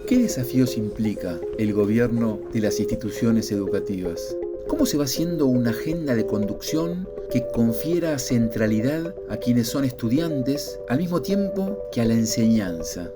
¿Qué desafíos implica el gobierno de las instituciones educativas? ¿Cómo se va haciendo una agenda de conducción que confiera centralidad a quienes son estudiantes al mismo tiempo que a la enseñanza?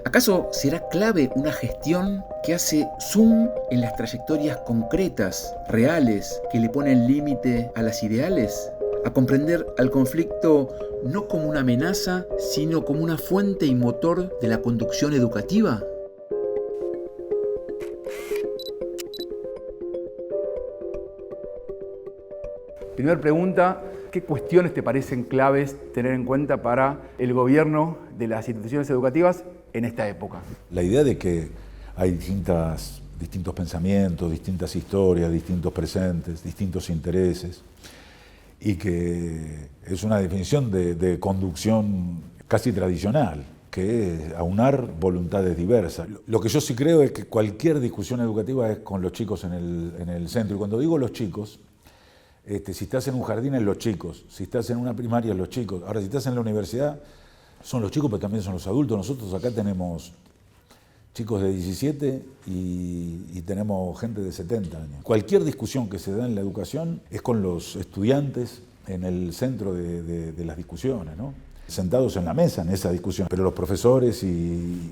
¿Acaso será clave una gestión que hace zoom en las trayectorias concretas, reales, que le ponen límite a las ideales? ¿A comprender al conflicto no como una amenaza, sino como una fuente y motor de la conducción educativa? Primera pregunta, ¿qué cuestiones te parecen claves tener en cuenta para el gobierno de las instituciones educativas en esta época? La idea de que hay distintos pensamientos, distintas historias, distintos presentes, distintos intereses, y que es una definición de conducción casi tradicional, que es aunar voluntades diversas. Lo que yo sí creo es que cualquier discusión educativa es con los chicos en el centro, y cuando digo los chicos, si estás en un jardín es los chicos, si estás en una primaria es los chicos, ahora si estás en la universidad son los chicos pero también son los adultos. Nosotros acá tenemos chicos de 17 y tenemos gente de 70 años. Cualquier discusión que se da en la educación es con los estudiantes en el centro de las discusiones, ¿no? Sentados en la mesa en esa discusión, pero los profesores y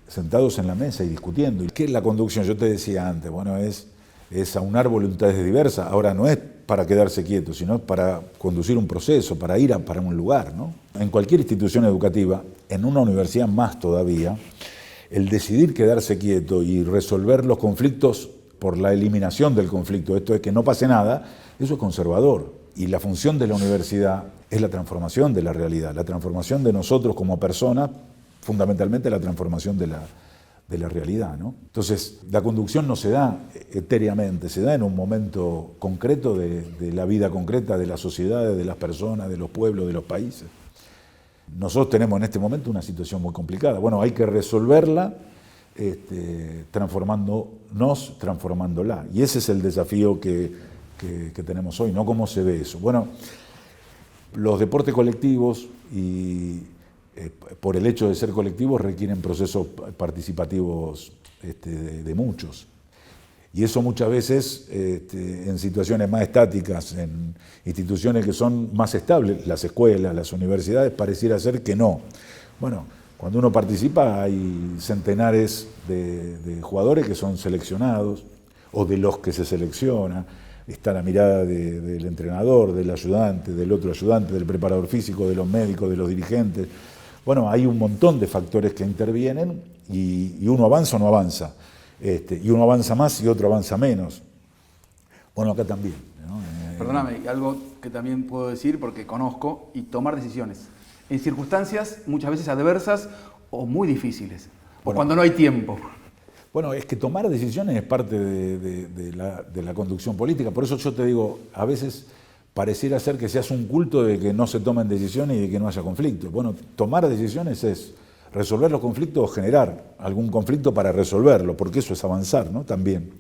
sentados en la mesa y discutiendo. ¿Y qué es la conducción? Yo te decía antes, bueno, es aunar voluntades diversas. Ahora no es para quedarse quieto, sino para conducir un proceso, para ir para un lugar, ¿no? En cualquier institución educativa, en una universidad más todavía, el decidir quedarse quieto y resolver los conflictos por la eliminación del conflicto, esto es que no pase nada, eso es conservador. Y la función de la universidad es la transformación de la realidad, la transformación de nosotros como personas, fundamentalmente la transformación de la realidad, ¿no? Entonces, la conducción no se da etéreamente, se da en un momento concreto de la vida concreta de las sociedades, de las personas, de los pueblos, de los países. Nosotros tenemos en este momento una situación muy complicada. Bueno, hay que resolverla transformándonos, transformándola. Y ese es el desafío que tenemos hoy, ¿no? ¿Cómo se ve eso? Bueno, los deportes colectivos por el hecho de ser colectivos requieren procesos participativos de muchos. Y eso muchas veces en situaciones más estáticas, en instituciones que son más estables, las escuelas, las universidades, pareciera ser que no. Bueno, cuando uno participa hay centenares de jugadores que son seleccionados o de los que se selecciona. Está la mirada del entrenador, del ayudante, del otro ayudante, del preparador físico, de los médicos, de los dirigentes. Bueno, hay un montón de factores que intervienen y uno avanza o no avanza. Y uno avanza más y otro avanza menos. Bueno, acá también, ¿no? Perdóname, algo que también puedo decir porque conozco, y tomar decisiones en circunstancias muchas veces adversas o muy difíciles, o cuando no hay tiempo. Bueno, es que tomar decisiones es parte de la conducción política. Por eso yo te digo, a veces pareciera ser que se hace un culto de que no se tomen decisiones y de que no haya conflicto. Bueno, tomar decisiones es resolver los conflictos o generar algún conflicto para resolverlo, porque eso es avanzar, ¿no? También.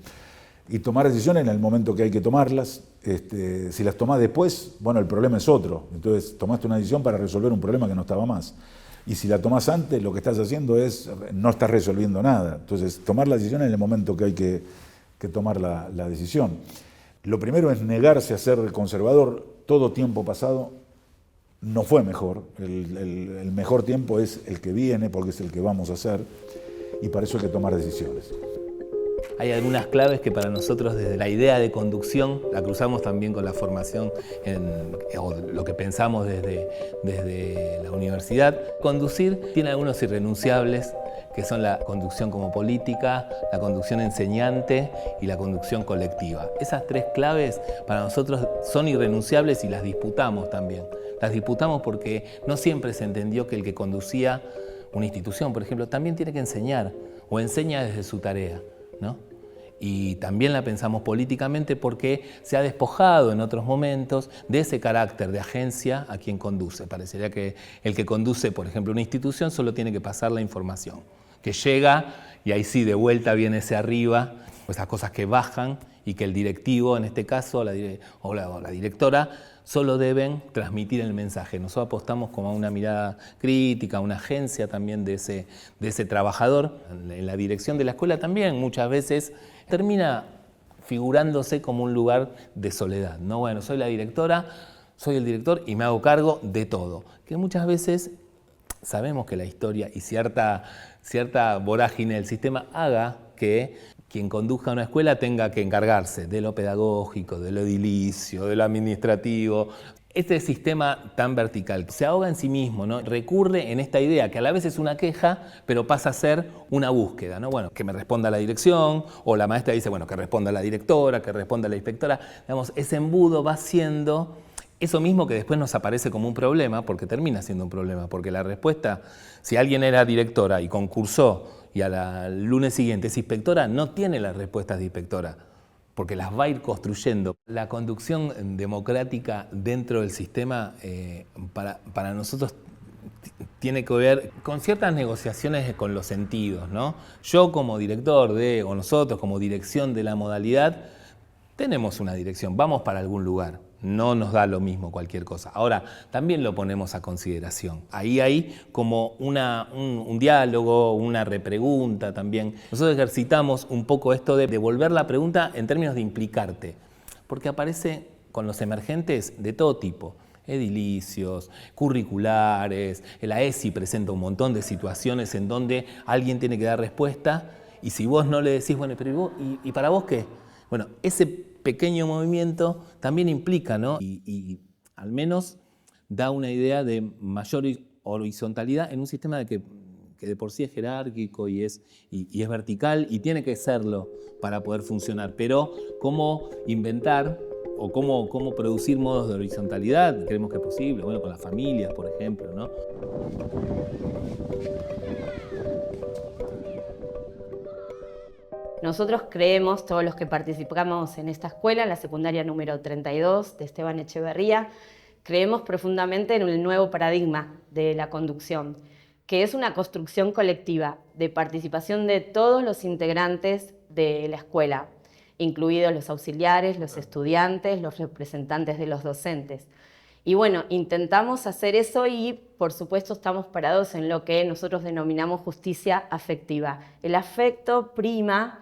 Y tomar decisiones en el momento que hay que tomarlas. Si las tomás después, bueno, el problema es otro. Entonces tomaste una decisión para resolver un problema que no estaba más. Y si la tomás antes, lo que estás haciendo no estás resolviendo nada. Entonces, tomar la decisión en el momento que hay que tomar la decisión. Lo primero es negarse a ser conservador. Todo tiempo pasado no fue mejor. El mejor tiempo es el que viene, porque es el que vamos a hacer, y para eso hay que tomar decisiones. Hay algunas claves que para nosotros desde la idea de conducción la cruzamos también con la formación o lo que pensamos desde la universidad. Conducir tiene algunos irrenunciables, que son la conducción como política, la conducción enseñante y la conducción colectiva. Esas tres claves para nosotros son irrenunciables y las disputamos también. Las disputamos porque no siempre se entendió que el que conducía una institución, por ejemplo, también tiene que enseñar o enseña desde su tarea, ¿no? Y también la pensamos políticamente porque se ha despojado en otros momentos de ese carácter de agencia a quien conduce. Parecería que el que conduce, por ejemplo, una institución solo tiene que pasar la información, que llega y ahí sí de vuelta viene ese arriba, esas cosas que bajan y que el directivo, en este caso, o la directora, solo deben transmitir el mensaje. Nosotros apostamos como a una mirada crítica, a una agencia también de ese trabajador. En la dirección de la escuela también muchas veces termina figurándose como un lugar de soledad, ¿no? Bueno, soy la directora, soy el director y me hago cargo de todo. Que muchas veces sabemos que la historia y cierta vorágine del sistema haga que quien conduzca una escuela tenga que encargarse de lo pedagógico, de lo edilicio, de lo administrativo. Este sistema tan vertical se ahoga en sí mismo, ¿no? Recurre en esta idea que a la vez es una queja, pero pasa a ser una búsqueda, ¿no? Bueno, que me responda la dirección, o la maestra dice, bueno, que responda la directora, que responda la inspectora. Digamos, ese embudo va siendo eso mismo que después nos aparece como un problema, porque termina siendo un problema, porque la respuesta, si alguien era directora y concursó y al lunes siguiente es inspectora, no tiene las respuestas de inspectora, porque las va a ir construyendo. La conducción democrática dentro del sistema para nosotros tiene que ver con ciertas negociaciones con los sentidos, ¿no? Yo como director o nosotros como dirección de la modalidad, tenemos una dirección, vamos para algún lugar. No nos da lo mismo cualquier cosa. Ahora, también lo ponemos a consideración. Ahí hay como un diálogo, una repregunta también. Nosotros ejercitamos un poco esto de devolver la pregunta en términos de implicarte, porque aparece con los emergentes de todo tipo. Edilicios, curriculares, la ESI presenta un montón de situaciones en donde alguien tiene que dar respuesta y si vos no le decís, bueno, pero ¿y vos? ¿Y para vos qué? Bueno, ese pequeño movimiento también implica, ¿no? Y al menos da una idea de mayor horizontalidad en un sistema que de por sí es jerárquico y es vertical y tiene que serlo para poder funcionar. Pero cómo inventar o cómo producir modos de horizontalidad, creemos que es posible, bueno, con las familias, por ejemplo, ¿no? Nosotros creemos, todos los que participamos en esta escuela, la secundaria número 32 de Esteban Echeverría, creemos profundamente en el nuevo paradigma de la conducción, que es una construcción colectiva de participación de todos los integrantes de la escuela, incluidos los auxiliares, los estudiantes, los representantes de los docentes. Y bueno, intentamos hacer eso y, por supuesto, estamos parados en lo que nosotros denominamos justicia afectiva. El afecto prima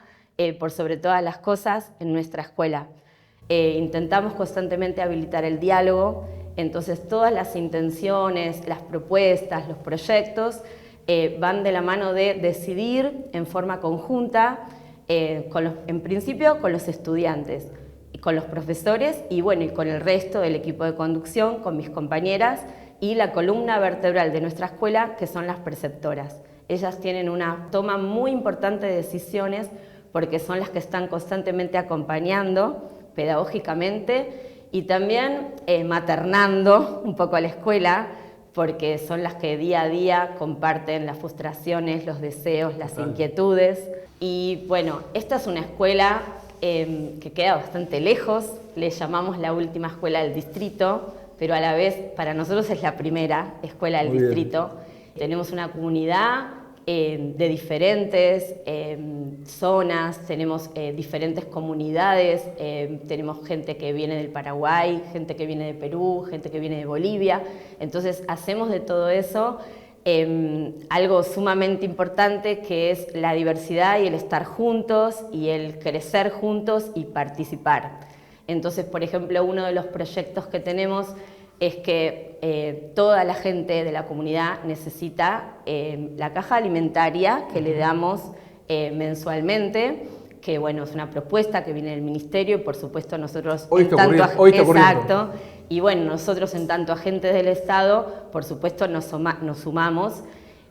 por sobre todas las cosas en nuestra escuela. Intentamos constantemente habilitar el diálogo, entonces todas las intenciones, las propuestas, los proyectos van de la mano de decidir en forma conjunta, en principio con los estudiantes, con los profesores y bueno, y con el resto del equipo de conducción, con mis compañeras y la columna vertebral de nuestra escuela, que son las preceptoras. Ellas tienen una toma muy importante de decisiones porque son las que están constantemente acompañando pedagógicamente y también maternando un poco a la escuela, porque son las que día a día comparten las frustraciones, los deseos, las inquietudes. Y bueno, esta es una escuela que queda bastante lejos, le llamamos la última escuela del distrito, pero a la vez para nosotros es la primera escuela del distrito. Tenemos una comunidad de diferentes zonas, tenemos diferentes comunidades, tenemos gente que viene del Paraguay, gente que viene de Perú, gente que viene de Bolivia, entonces hacemos de todo eso algo sumamente importante, que es la diversidad y el estar juntos y el crecer juntos y participar. Entonces, por ejemplo, uno de los proyectos que tenemos es que toda la gente de la comunidad necesita la caja alimentaria que le damos mensualmente, que bueno, es una propuesta que viene del ministerio y por supuesto nosotros... Hoy está ocurriendo. Exacto. Y bueno, nosotros en tanto agentes del Estado, por supuesto nos sumamos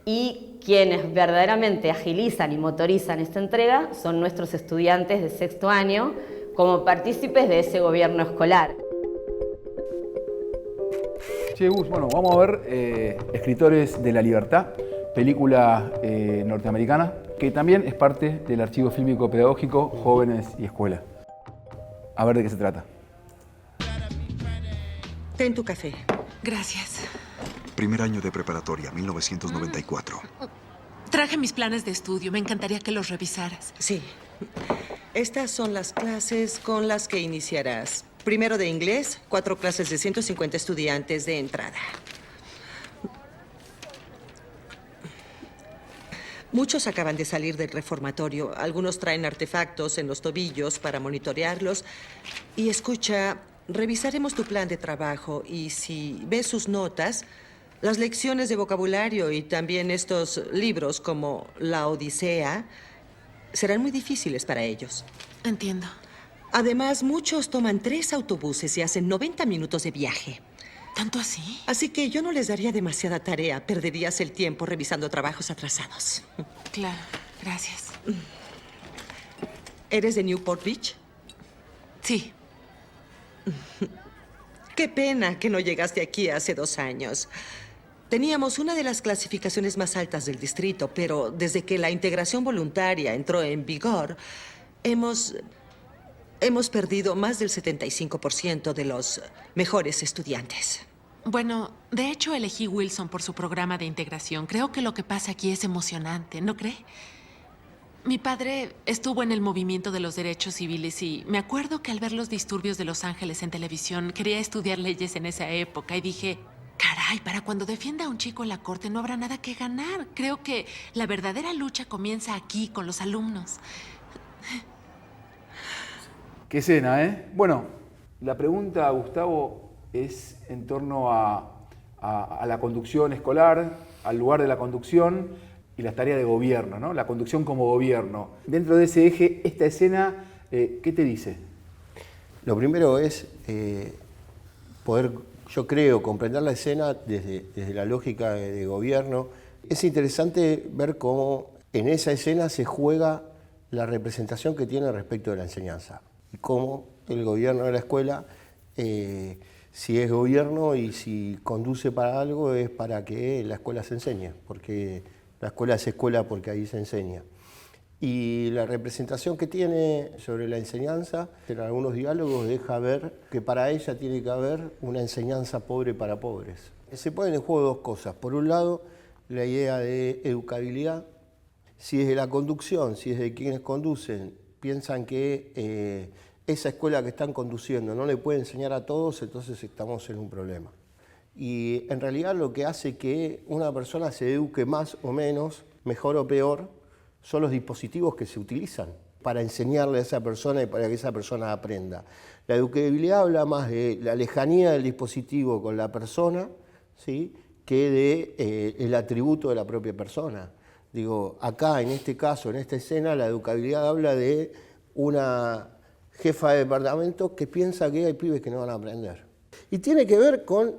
y quienes verdaderamente agilizan y motorizan esta entrega son nuestros estudiantes de sexto año como partícipes de ese gobierno escolar. Che, Gus, bueno, vamos a ver Escritores de la Libertad, película norteamericana, que también es parte del archivo fílmico pedagógico Jóvenes y Escuela. A ver de qué se trata. Ten tu café. Gracias. Primer año de preparatoria, 1994. Traje mis planes de estudio. Me encantaría que los revisaras. Sí. Estas son las clases con las que iniciarás. Primero de inglés, 4 clases de 150 estudiantes de entrada. Muchos acaban de salir del reformatorio. Algunos traen artefactos en los tobillos para monitorearlos. Y escucha, revisaremos tu plan de trabajo y si ves sus notas, las lecciones de vocabulario y también estos libros como La Odisea serán muy difíciles para ellos. Entiendo. Además, muchos toman 3 autobuses y hacen 90 minutos de viaje. ¿Tanto así? Así que yo no les daría demasiada tarea. Perderías el tiempo revisando trabajos atrasados. Claro, gracias. ¿Eres de Newport Beach? Sí. Qué pena que no llegaste aquí hace 2 años. Teníamos una de las clasificaciones más altas del distrito, pero desde que la integración voluntaria entró en vigor, hemos perdido más del 75% de los mejores estudiantes. Bueno, de hecho elegí Wilson por su programa de integración. Creo que lo que pasa aquí es emocionante, ¿no cree? Mi padre estuvo en el movimiento de los derechos civiles y me acuerdo que al ver los disturbios de Los Ángeles en televisión, quería estudiar leyes en esa época y dije, caray, para cuando defienda a un chico en la corte no habrá nada que ganar. Creo que la verdadera lucha comienza aquí con los alumnos. Qué escena, ¿eh? Bueno, la pregunta, Gustavo, es en torno a la conducción escolar, al lugar de la conducción y las tareas de gobierno, ¿no? La conducción como gobierno. Dentro de ese eje, esta escena, ¿qué te dice? Lo primero es poder, yo creo, comprender la escena desde la lógica de gobierno. Es interesante ver cómo en esa escena se juega la representación que tiene respecto de la enseñanza. Y cómo el gobierno de la escuela, si es gobierno y si conduce para algo, es para que la escuela se enseñe, porque la escuela es escuela porque ahí se enseña. Y la representación que tiene sobre la enseñanza, en algunos diálogos deja ver que para ella tiene que haber una enseñanza pobre para pobres. Se ponen en juego 2 cosas. Por un lado, la idea de educabilidad. Si desde la conducción, si desde quienes conducen, piensan que esa escuela que están conduciendo no le puede enseñar a todos, entonces estamos en un problema. Y en realidad lo que hace que una persona se eduque más o menos, mejor o peor, son los dispositivos que se utilizan para enseñarle a esa persona y para que esa persona aprenda. La educabilidad habla más de la lejanía del dispositivo con la persona, ¿sí?, que del atributo de la propia persona. Digo, acá, en este caso, en esta escena, la educabilidad habla de una jefa de departamento que piensa que hay pibes que no van a aprender. Y tiene que ver con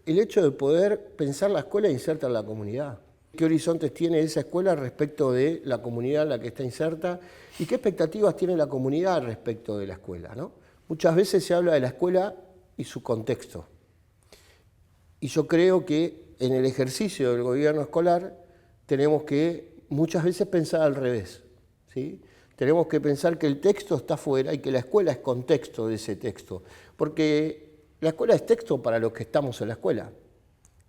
el hecho de poder pensar la escuela inserta en la comunidad. ¿Qué horizontes tiene esa escuela respecto de la comunidad en la que está inserta? ¿Y qué expectativas tiene la comunidad respecto de la escuela, ¿no? Muchas veces se habla de la escuela y su contexto. Y yo creo que en el ejercicio del gobierno escolar tenemos que muchas veces pensar al revés, ¿sí? Tenemos que pensar que el texto está afuera y que la escuela es contexto de ese texto. Porque la escuela es texto para los que estamos en la escuela,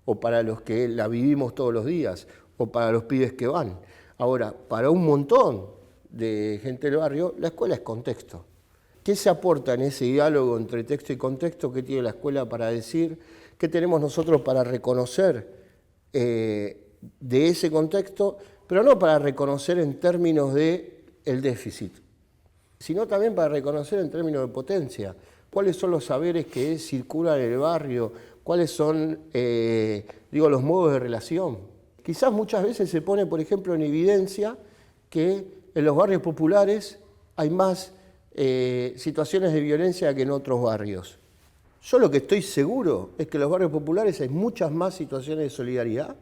o para los que la vivimos todos los días, o para los pibes que van. Ahora, para un montón de gente del barrio, la escuela es contexto. ¿Qué se aporta en ese diálogo entre texto y contexto? ¿Qué tiene la escuela para decir? ¿Qué tenemos nosotros para reconocer de ese contexto? Pero no para reconocer en términos de el déficit, sino también para reconocer en términos de potencia. ¿Cuáles son los saberes que circulan en el barrio? ¿Cuáles son, los modos de relación? Quizás muchas veces se pone, por ejemplo, en evidencia que en los barrios populares hay más situaciones de violencia que en otros barrios. Yo lo que estoy seguro es que en los barrios populares hay muchas más situaciones de solidaridad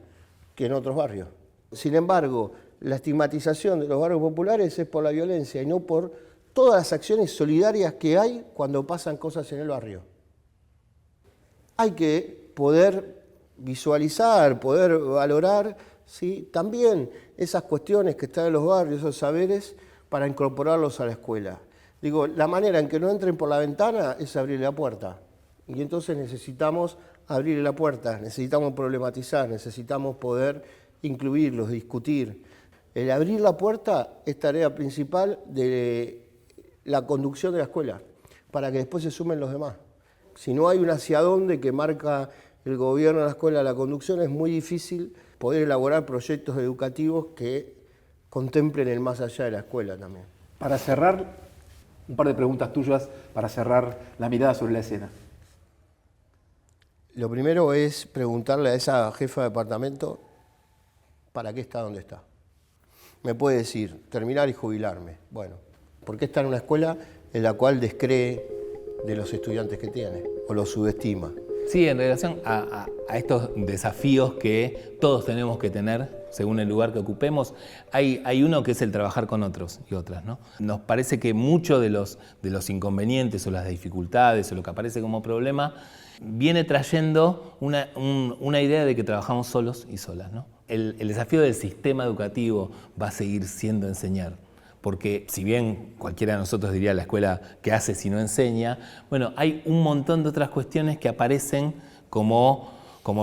que en otros barrios. Sin embargo, la estigmatización de los barrios populares es por la violencia y no por todas las acciones solidarias que hay cuando pasan cosas en el barrio. Hay que poder visualizar, poder valorar, ¿sí?, también esas cuestiones que están en los barrios, esos saberes, para incorporarlos a la escuela. Digo, la manera en que no entren por la ventana es abrirle la puerta. Y entonces necesitamos abrirle la puerta, necesitamos problematizar, necesitamos poder incluirlos, discutir. El abrir la puerta es tarea principal de la conducción de la escuela, para que después se sumen los demás. Si no hay un hacia dónde que marca el gobierno, la escuela, la conducción, es muy difícil poder elaborar proyectos educativos que contemplen el más allá de la escuela también. Para cerrar, un par de preguntas tuyas para cerrar la mirada sobre la escena. Lo primero es preguntarle a esa jefa de departamento para qué está donde está. Me puede decir, terminar y jubilarme. Bueno, ¿por qué está en una escuela en la cual descree de los estudiantes que tiene o los subestima? Sí, en relación a estos desafíos que todos tenemos que tener según el lugar que ocupemos, hay uno que es el trabajar con otros y otras, ¿no? Nos parece que muchos de los inconvenientes o las dificultades o lo que aparece como problema viene trayendo una idea de que trabajamos solos y solas, ¿no? El desafío del sistema educativo va a seguir siendo enseñar. Porque si bien cualquiera de nosotros diría la escuela ¿qué hace si no enseña? Bueno, hay un montón de otras cuestiones que aparecen como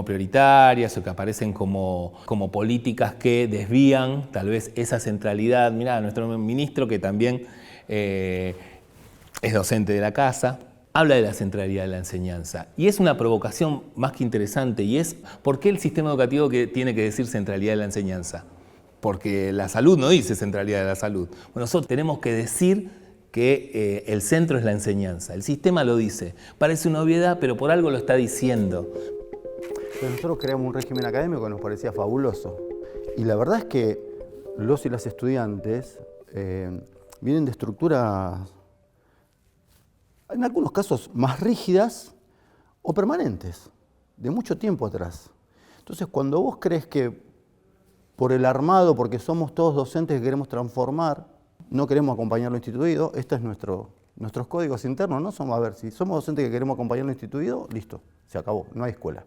prioritarias o que aparecen como políticas que desvían tal vez esa centralidad. Mirá, nuestro ministro, que también es docente de la casa, habla de la centralidad de la enseñanza. Y es una provocación más que interesante, y es ¿por qué el sistema educativo que tiene que decir centralidad de la enseñanza? Porque la salud no dice centralidad de la salud. Bueno, nosotros tenemos que decir que el centro es la enseñanza. El sistema lo dice. Parece una obviedad, pero por algo lo está diciendo. Pero nosotros creamos un régimen académico que nos parecía fabuloso. Y la verdad es que los y las estudiantes vienen de estructuras, en algunos casos, más rígidas o permanentes, de mucho tiempo atrás. Entonces, cuando vos crees que por el armado, porque somos todos docentes que queremos transformar, no queremos acompañar lo instituido, estos es nuestros códigos internos, ¿no? A ver, si somos docentes que queremos acompañar lo instituido, listo, se acabó, no hay escuela.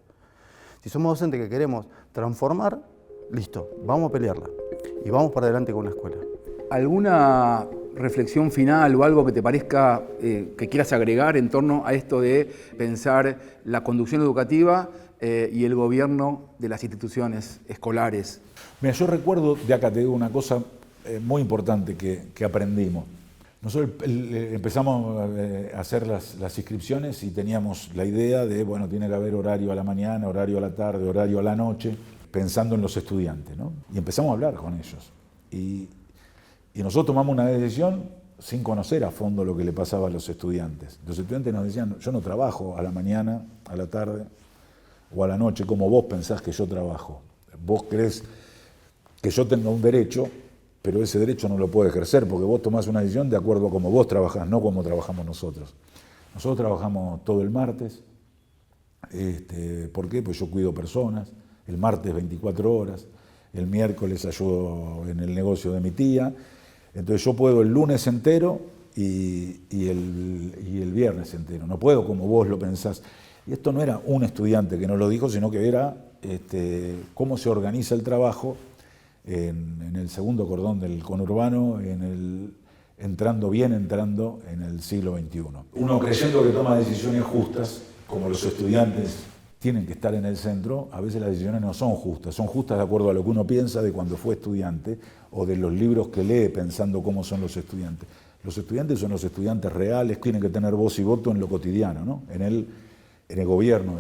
Si somos docentes que queremos transformar, listo, vamos a pelearla y vamos para adelante con la escuela. ¿Alguna reflexión final o algo que te parezca que quieras agregar en torno a esto de pensar la conducción educativa y el gobierno de las instituciones escolares? Mira, yo recuerdo, de acá te digo una cosa muy importante que aprendimos. Nosotros empezamos a hacer las inscripciones y teníamos la idea de, bueno, tiene que haber horario a la mañana, horario a la tarde, horario a la noche, pensando en los estudiantes, ¿no? Y empezamos a hablar con ellos. Y nosotros tomamos una decisión sin conocer a fondo lo que le pasaba a los estudiantes. Los estudiantes nos decían, yo no trabajo a la mañana, a la tarde o a la noche como vos pensás que yo trabajo. Vos creés que yo tengo un derecho, pero ese derecho no lo puedo ejercer porque vos tomás una decisión de acuerdo a cómo vos trabajás, no como trabajamos nosotros. Nosotros trabajamos todo el martes. ¿Por qué? Pues yo cuido personas. El martes 24 horas. El miércoles ayudo en el negocio de mi tía. Entonces yo puedo el lunes entero y el viernes entero. No puedo como vos lo pensás. Y esto no era un estudiante que nos lo dijo, sino que era cómo se organiza el trabajo en el segundo cordón del conurbano, entrando en el siglo XXI. Uno creyendo que toma decisiones justas, como los estudiantes tienen que estar en el centro, a veces las decisiones no son justas de acuerdo a lo que uno piensa de cuando fue estudiante o de los libros que lee pensando cómo son los estudiantes. Los estudiantes son los estudiantes reales, tienen que tener voz y voto en lo cotidiano, ¿no? en el gobierno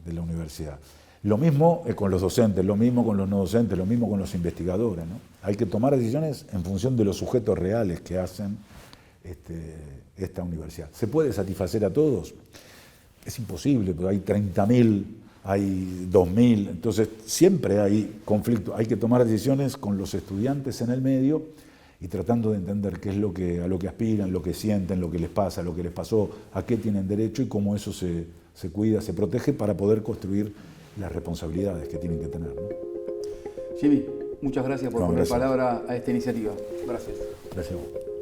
de la universidad. Lo mismo con los docentes, lo mismo con los no docentes, lo mismo con los investigadores, ¿no? Hay que tomar decisiones en función de los sujetos reales que hacen esta universidad. ¿Se puede satisfacer a todos? Es imposible, pero hay 30.000, hay 2.000, entonces siempre hay conflicto. Hay que tomar decisiones con los estudiantes en el medio y tratando de entender qué es a lo que aspiran, lo que sienten, lo que les pasa, lo que les pasó, a qué tienen derecho y cómo eso se cuida, se protege para poder construir las responsabilidades que tienen que tener, ¿no? Jimmy, muchas gracias por poner palabra a esta iniciativa. Gracias. Gracias a vos.